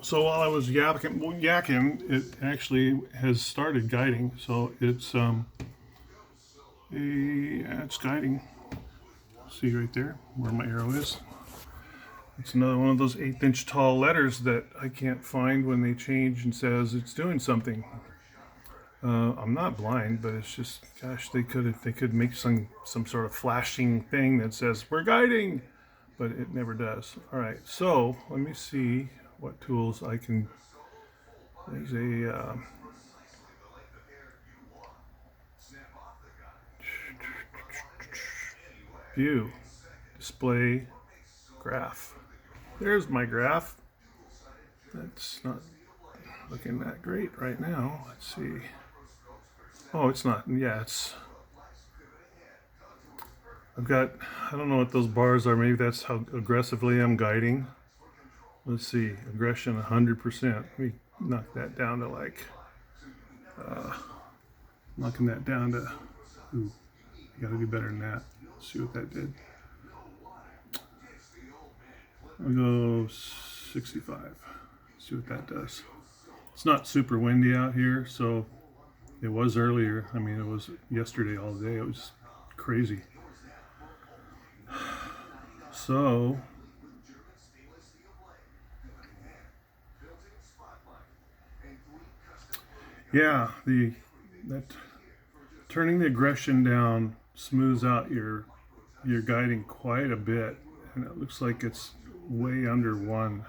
So while I was yakking, it actually has started guiding. So it's guiding. See right there where my arrow is. It's another one of those 1/8 inch tall letters that I can't find when they change and says it's doing something. I'm not blind, but it's just, gosh, they could make some sort of flashing thing that says we're guiding, but it never does. All right, so let me see what tools I can. There's a view, display, graph. There's my graph. That's not looking that great right now. Let's see. Oh, it's not. Yeah, it's. I've got. I don't know what those bars are. Maybe that's how aggressively I'm guiding. Let's see. Aggression 100%. Let me knock that down to like. Knocking that down to. Ooh, you gotta do better than that. Let's see what that did. I'll go 65. See what that does. It's not super windy out here, so it was earlier. I mean, it was yesterday all day. It was crazy. So, yeah, the that turning the aggression down smooths out your guiding quite a bit, and it looks like it's way under 1.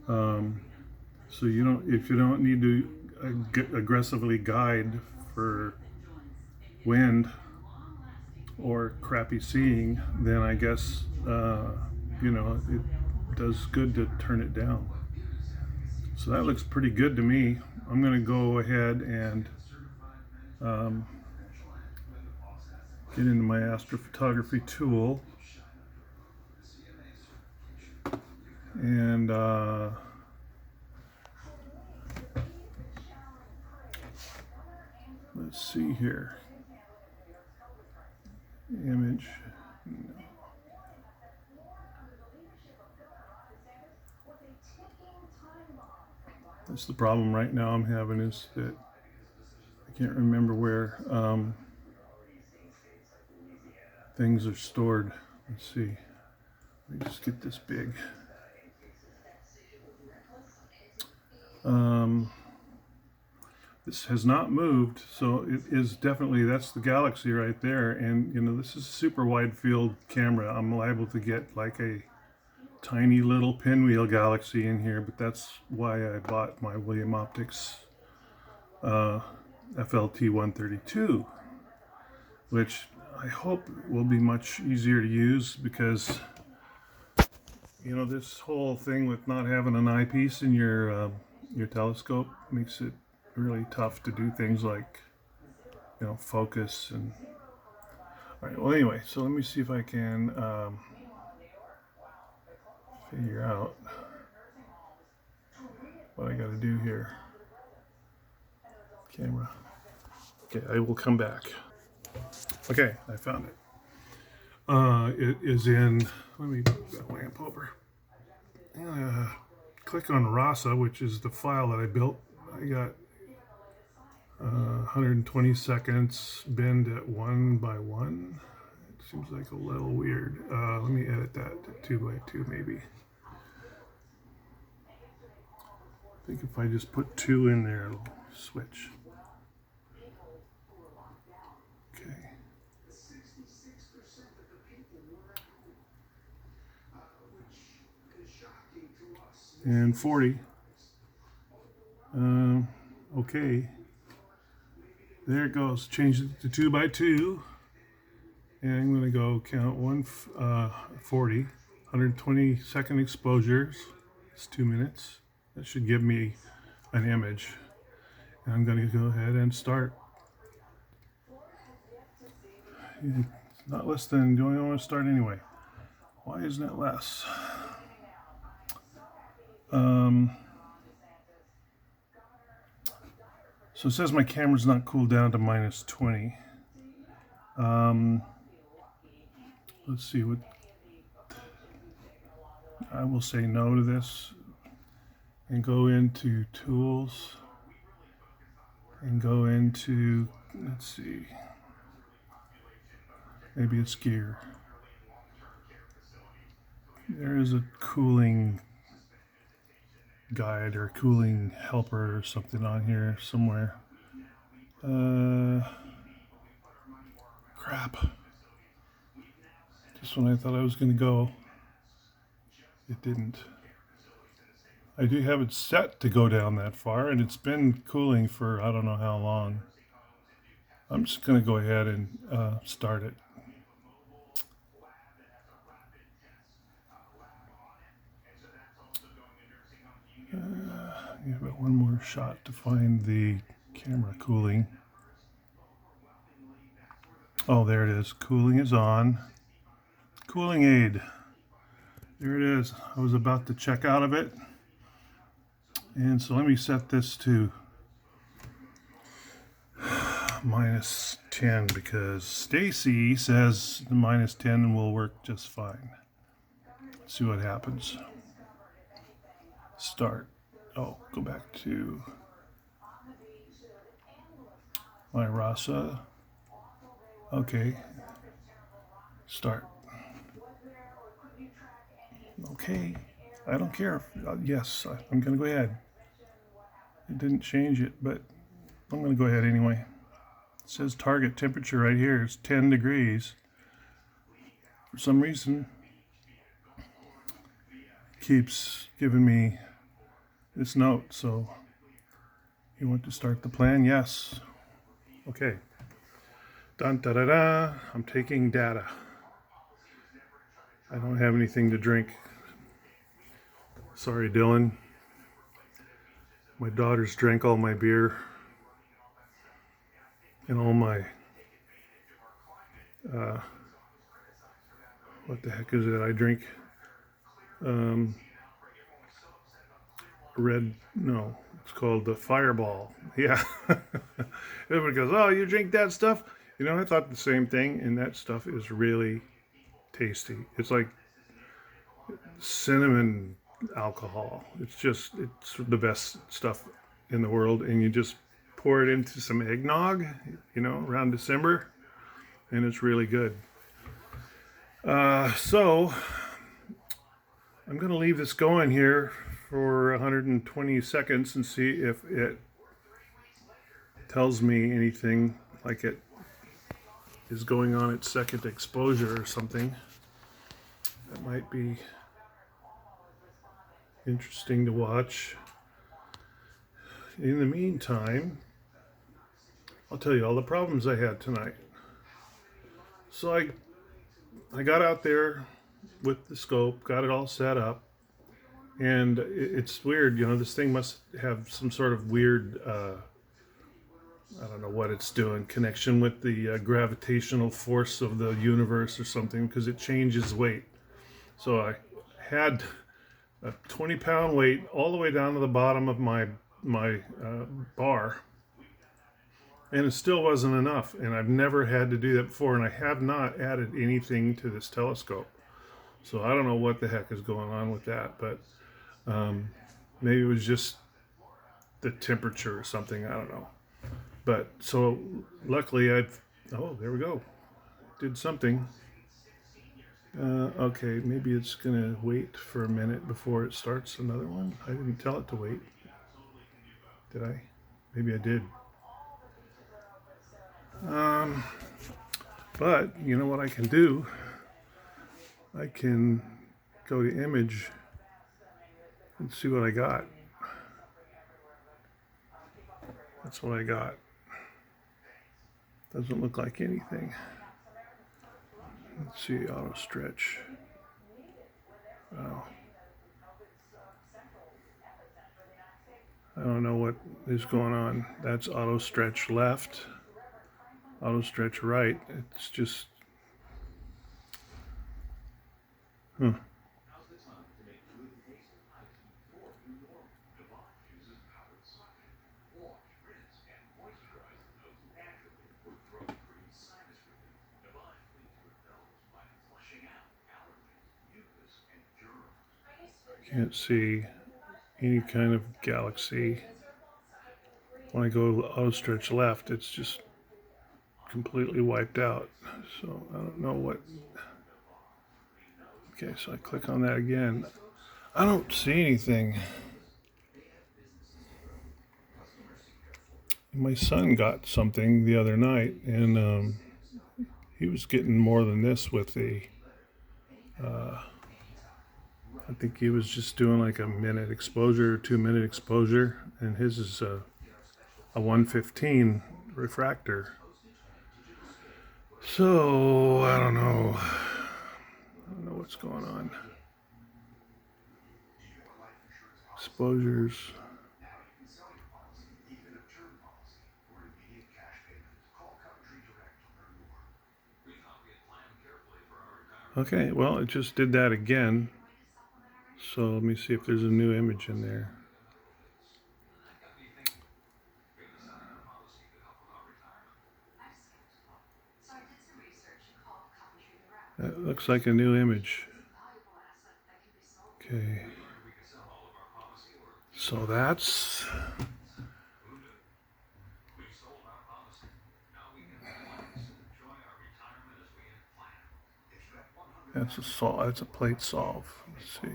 So you don't if you don't need to aggressively guide for wind or crappy seeing, then I guess it does good to turn it down. So that looks pretty good to me. I'm going to go ahead and get into my astrophotography tool and let's see here. Image. That's the problem right now I'm having, is that I can't remember where things are stored. Let's see. Let me just get this big. This has not moved, so it is definitely, that's the Galaxy right there. And this is a super wide field camera. I'm liable to get like a tiny little pinwheel Galaxy in here, but that's why I bought my William Optics FLT 132, which I hope will be much easier to use, because this whole thing with not having an eyepiece in your telescope makes it really tough to do things like focus. And all right, well, anyway, so let me see if I can figure out what I got to do here. Camera. Okay, I will come back. Okay, I found it. It is in. Let me move that lamp over. Click on RASA, which is the file that I built. I got 120 seconds, bend at 1 by 1. It seems like a little weird. Let me edit that to 2 by 2 maybe. I think if I just put 2 in there, it'll switch. Okay. And 40. Okay. There it goes. Change it to 2 by 2. And I'm going to go count 40. 120-second exposures. It's 2 minutes. That should give me an image. And I'm going to go ahead and start. Not less than, do I want to start anyway? Why isn't it less? So it says my camera's not cooled down to -20. Let's see what. I will say no to this. and go into tools and go into, let's see, maybe it's gear. There is a cooling guide or cooling helper or something on here somewhere. Crap. Just when I thought I was going to go, it didn't. I do have it set to go down that far, and it's been cooling for I don't know how long. I'm just going to go ahead and start it. Give it one more shot to find the camera cooling. Oh, there it is. Cooling is on. Cooling aid. There it is. I was about to check out of it. And so let me set this to -10 because Stacy says the -10 will work just fine. Let's see what happens. Start. Oh, go back to my Rasa. Okay. Start. Okay. I don't care. Yes, I'm going to go ahead. It didn't change it, but I'm going to go ahead anyway. It says target temperature right here. It's 10 degrees. For some reason, it keeps giving me this note. So, you want to start the plan? Yes. Okay. Dun da da da. I'm taking data. I don't have anything to drink. Sorry, Dylan. My daughters drank all my beer and all my what the heck is it I drink? No, it's called the Fireball. Yeah. Everybody goes, oh, you drink that stuff? You know, I thought the same thing, and that stuff is really tasty. It's like cinnamon alcohol. It's the best stuff in the world, and you just pour it into some eggnog, you know, around December, and it's really good. So I'm going to leave this going here for 120 seconds and see if it tells me anything, like it is going on its second exposure or something. That might be interesting to watch. In the meantime, I'll tell you all the problems I had tonight. So I got out there with the scope, got it all set up, and it's weird, you know, this thing must have some sort of weird, I don't know what it's doing, connection with the gravitational force of the universe or something, because it changes weight. So I had a 20-pound weight all the way down to the bottom of my bar, and it still wasn't enough, and I've never had to do that before, and I have not added anything to this telescope. So I don't know what the heck is going on with that, but maybe it was just the temperature or something, I don't know. But so luckily oh, there we go. Did something. Okay, maybe it's gonna wait for a minute before it starts another one. I didn't tell it to wait. Did I? Maybe I did. But you know what I can do? I can go to image and see what I got. That's what I got. Doesn't look like anything. Let's see, auto stretch. Wow. I don't know what is going on. That's auto stretch left, auto stretch right. It's just, can't see any kind of galaxy. When I go auto stretch left, it's just completely wiped out. So I don't know what. Okay, so I click on that again. I don't see anything. My son got something the other night, and he was getting more than this with the. I think he was just doing like a minute exposure, 2 minute exposure, and his is a 115 refractor. So I don't know. I don't know what's going on. Exposures. Okay, well, it just did that again. So let me see if there's a new image in there. That looks like a new image. Okay. So that's a plate solve. Let's see.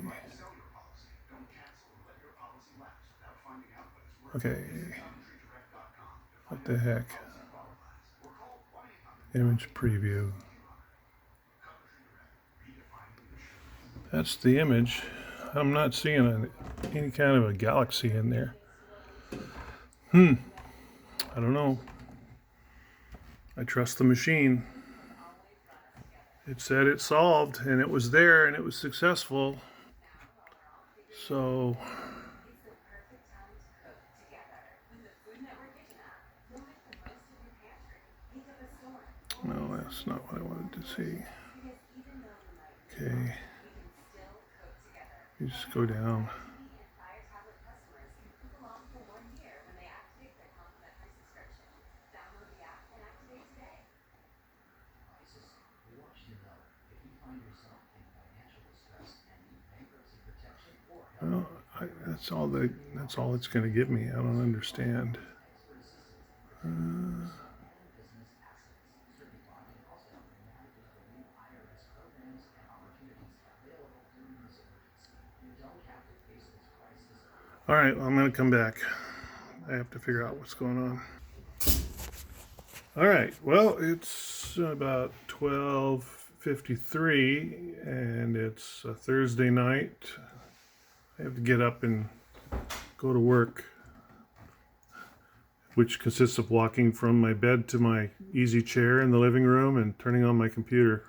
Okay. What the heck? Image preview. That's the image. I'm not seeing any kind of a galaxy in there. I don't know. I trust the machine. It said it solved, and it was there, and it was successful. So, no, that's not what I wanted to see. Okay. You just go down. Well, that's all it's going to give me. I don't understand. All right, well, I'm going to come back. I have to figure out what's going on. All right, well, it's about 12:53, and it's a Thursday night. I have to get up and go to work, which consists of walking from my bed to my easy chair in the living room and turning on my computer.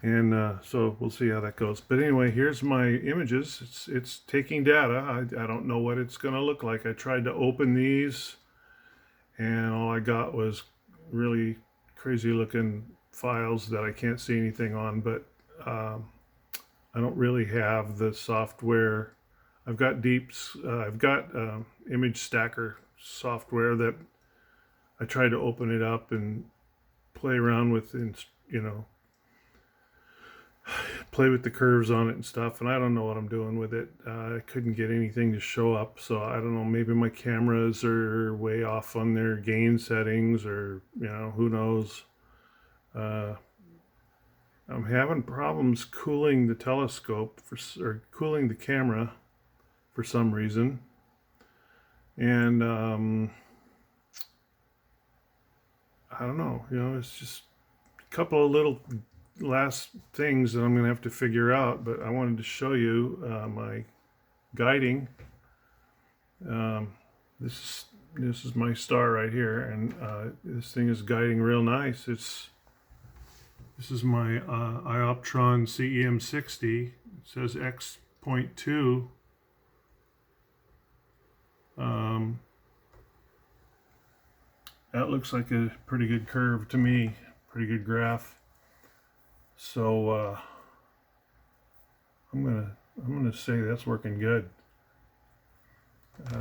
And so we'll see how that goes. But anyway, here's my images. It's taking data. I don't know what it's going to look like. I tried to open these, and all I got was really crazy looking files that I can't see anything on. But I don't really have the software. I've got Image Stacker software that I tried to open it up and play around with, and play with the curves on it and stuff, and I don't know what I'm doing with it. I couldn't get anything to show up, so I don't know, maybe my cameras are way off on their gain settings, or who knows. I'm having problems cooling the telescope or cooling the camera for some reason, and I don't know, it's just a couple of little last things that I'm going to have to figure out, but I wanted to show you my guiding. This is my star right here, and this thing is guiding real nice. This is my Ioptron CEM60. It says X.2. That looks like a pretty good curve to me, pretty good graph. So I'm gonna say that's working good.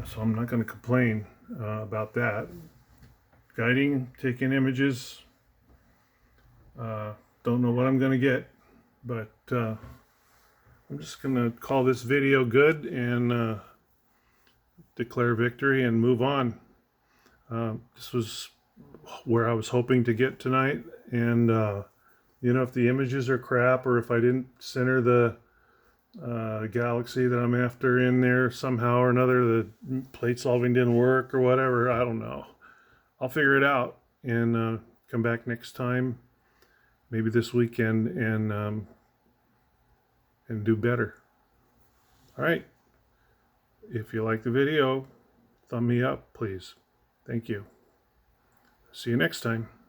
So I'm not gonna complain about that. Guiding, taking images. Don't know what I'm gonna get, but I'm just gonna call this video good and declare victory and move on. This was where I was hoping to get tonight, and you know, if the images are crap or if I didn't center the galaxy that I'm after in there somehow or another, the plate solving didn't work or whatever, I don't know. I'll figure it out and come back next time, maybe this weekend, and do better. All right. If you like the video, thumb me up, please. Thank you. See you next time.